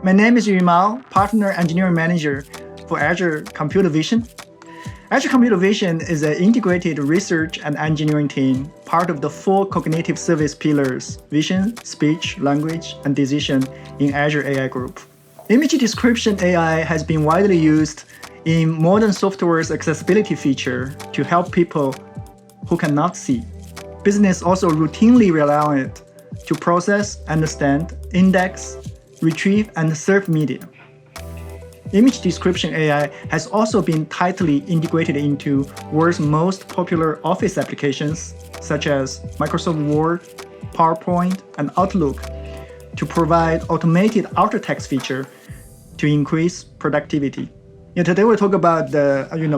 My name is Yu Mao, Partner Engineering Manager for Azure Computer Vision. Azure Computer Vision is an integrated research and engineering team, part of the 4 cognitive service pillars: vision, speech, language, and decision in Azure AI Group. Image description AI has been widely used in modern software's accessibility feature to help people who cannot see. Business also routinely rely on it to process, understand, index, retrieve, and serve media. Image description AI has also been tightly integrated into world's most popular Office applications, such as Microsoft Word, PowerPoint, and Outlook, to provide automated alt text feature to increase productivity. Today we'll talk about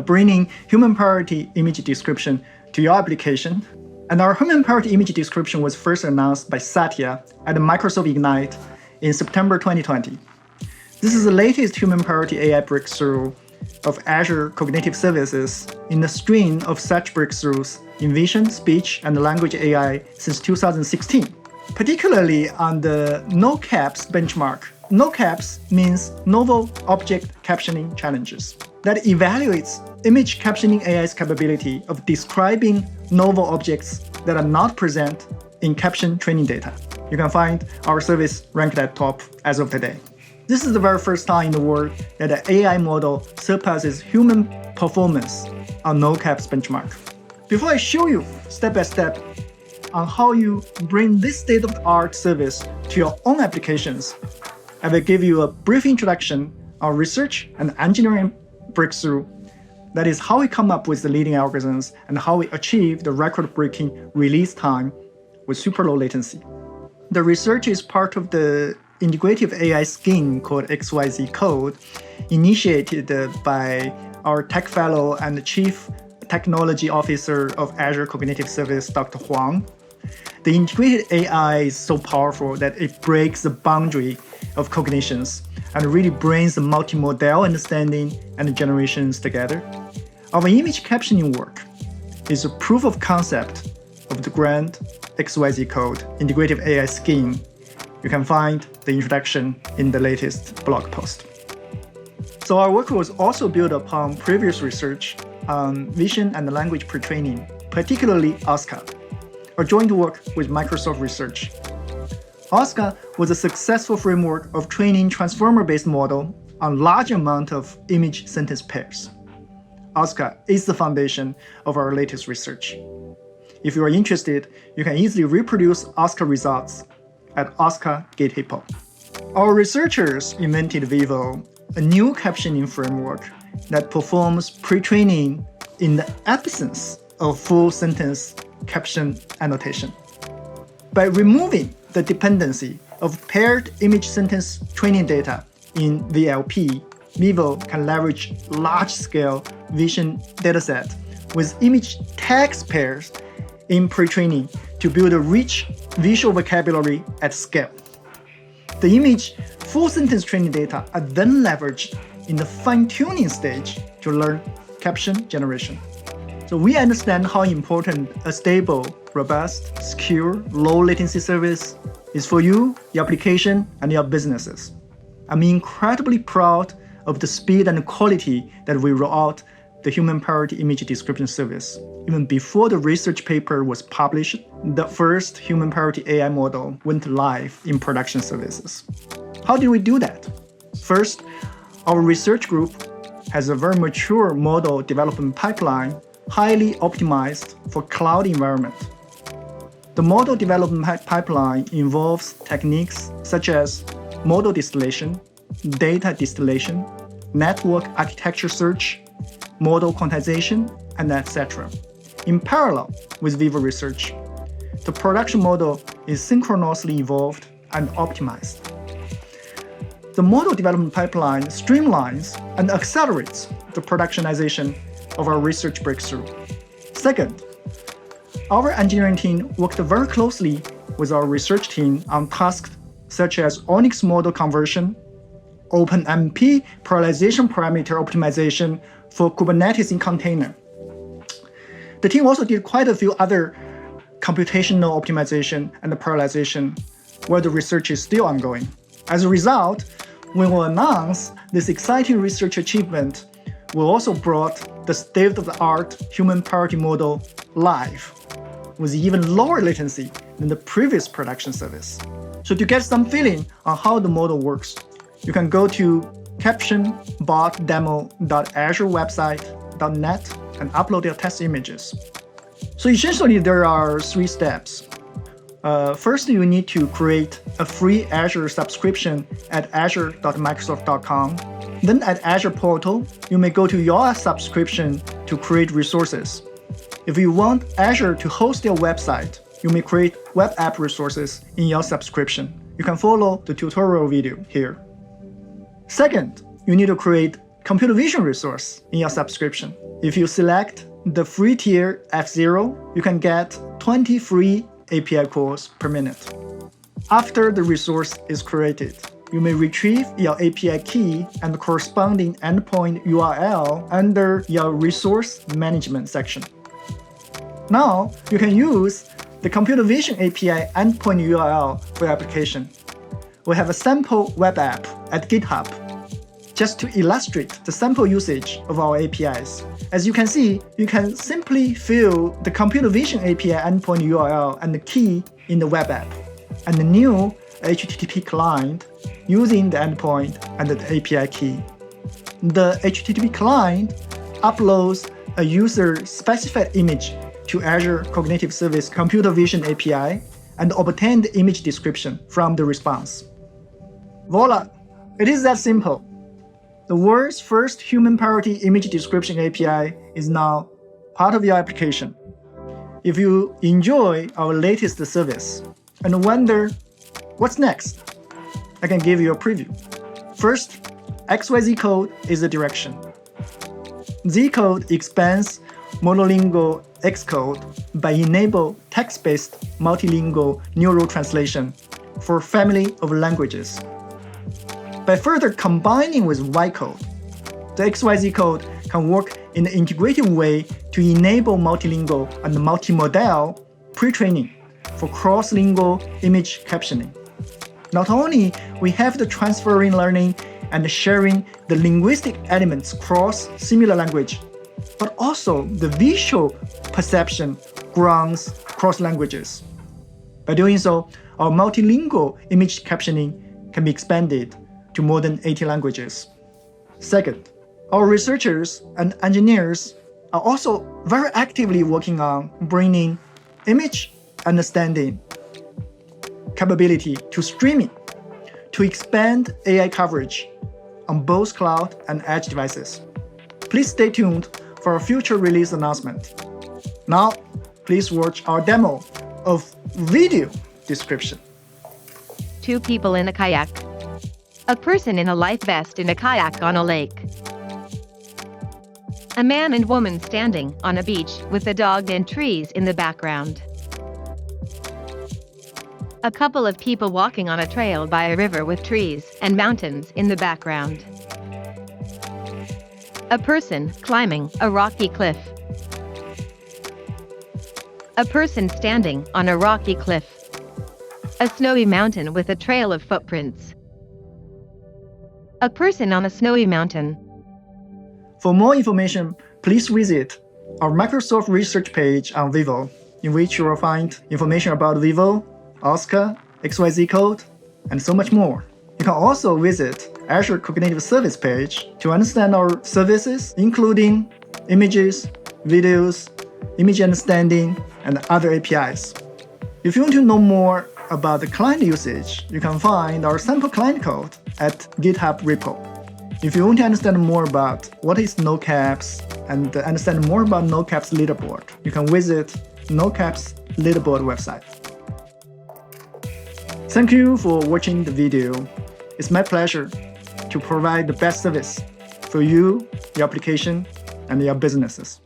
bringing human priority image description to your application. And our human priority image description was first announced by Satya at Microsoft Ignite in September 2020. This is the latest human priority AI breakthrough of Azure Cognitive Services in the string of such breakthroughs in vision, speech, and language AI since 2016, particularly on the no-caps benchmark. No-caps means Novel Object Captioning Challenges that evaluates image captioning AI's capability of describing novel objects that are not present in caption training data. You can find our service ranked at top as of today. This is the very first time in the world that an AI model surpasses human performance on no-caps benchmark. Before I show you step by step on how you bring this state-of-the-art service to your own applications, I will give you a brief introduction on research and engineering breakthrough. That is how we come up with the leading algorithms and how we achieve the record-breaking release time with super low latency. The research is part of the integrative AI scheme called XYZ Code, initiated by our tech fellow and chief technology officer of Azure Cognitive Service, Dr. Huang. The integrated AI is so powerful that it breaks the boundary of cognitions and really brings the multimodal understanding and generations together. Our image captioning work is a proof of concept of the grand XYZ Code integrative AI scheme. You can find the introduction in the latest blog post. So our work was also built upon previous research on vision and language pre-training, particularly OSCA, a joint work with Microsoft Research. OSCA was a successful framework of training transformer-based model on large amount of image sentence pairs. OSCA is the foundation of our latest research. If you are interested, you can easily reproduce OSCA results at OSCA GitHub. Our researchers invented Vivo, a new captioning framework that performs pre-training in the absence of full sentence caption annotation. By removing the dependency of paired image sentence training data in VLP, Vivo can leverage large-scale vision dataset with image text pairs in pre-training to build a rich visual vocabulary at scale. The image full sentence training data are then leveraged in the fine-tuning stage to learn caption generation. So we understand how important a stable, robust, secure, low latency service is for you, your application, and your businesses. I'm incredibly proud of the speed and quality that we roll out the human priority image description service. Even before the research paper was published, the first human priority AI model went live in production services. How did we do that? First, our research group has a very mature model development pipeline, highly optimized for cloud environment. The model development pipeline involves techniques such as model distillation, data distillation, network architecture search, model quantization, and etc. In parallel with Vivo research, the production model is synchronously evolved and optimized. The model development pipeline streamlines and accelerates the productionization of our research breakthrough. Second, our engineering team worked very closely with our research team on tasks such as Onyx model conversion, OpenMP parallelization parameter optimization for Kubernetes in container. The team also did quite a few other computational optimization and parallelization where the research is still ongoing. As a result, We will announce this exciting research achievement. We also brought the state-of-the-art human parity model live, with even lower latency than the previous production service. So to get some feeling on how the model works, you can go to captionbotdemo.azurewebsite.net and upload your test images. So essentially, there are 3 steps. First, you need to create a free Azure subscription at azure.microsoft.com. Then at Azure portal, you may go to your subscription to create resources. If you want Azure to host your website, you may create web app resources in your subscription. You can follow the tutorial video here. Second, you need to create computer vision resource in your subscription. If you select the free tier F0, you can get 20 free API calls per minute. After the resource is created, you may retrieve your API key and corresponding endpoint URL under your resource management section. Now, you can use the computer vision API endpoint URL for your application. We have a sample web app at GitHub just to illustrate the sample usage of our APIs. As you can see, you can simply fill the computer vision API endpoint URL and the key in the web app, and the new HTTP client using the endpoint and the API key. The HTTP client uploads a user-specified image to Azure Cognitive Services Computer Vision API and obtain the image description from the response. Voila! It is that simple. The world's first human parity image description API is now part of your application. If you enjoy our latest service and wonder what's next, I can give you a preview. First, XYZ code is the direction. Z code expands monolingual Xcode by enable text-based multilingual neural translation for family of languages. By further combining with Y code, the XYZ code can work in an integrated way to enable multilingual and multimodal pre-training for cross-lingual image captioning. Not only we have the transferring learning and sharing the linguistic elements across similar language, but also the visual perception grounds cross languages. By doing so, our multilingual image captioning can be expanded to more than 80 languages. Second, our researchers and engineers are also very actively working on bringing image understanding capability to streaming to expand AI coverage on both cloud and edge devices. Please stay tuned for a future release announcement. Now, please watch our demo of video description. 2 people in a kayak. A person in a life vest in a kayak on a lake. A man and woman standing on a beach with a dog and trees in the background. A couple of people walking on a trail by a river with trees and mountains in the background. A person climbing a rocky cliff. A person standing on a rocky cliff. A snowy mountain with a trail of footprints. A person on a snowy mountain. For more information, please visit our Microsoft research page on Vivo, in which you will find information about Vivo, Oscar, XYZ code, and so much more. You can also visit Azure Cognitive Service page to understand our services, including images, videos, image understanding, and other APIs. If you want to know more about the client usage, you can find our sample client code at GitHub repo. If you want to understand more about what is NoCaps and understand more about NoCaps leaderboard, you can visit NoCaps leaderboard website. Thank you for watching the video. It's my pleasure to provide the best service for you, your application, and your businesses.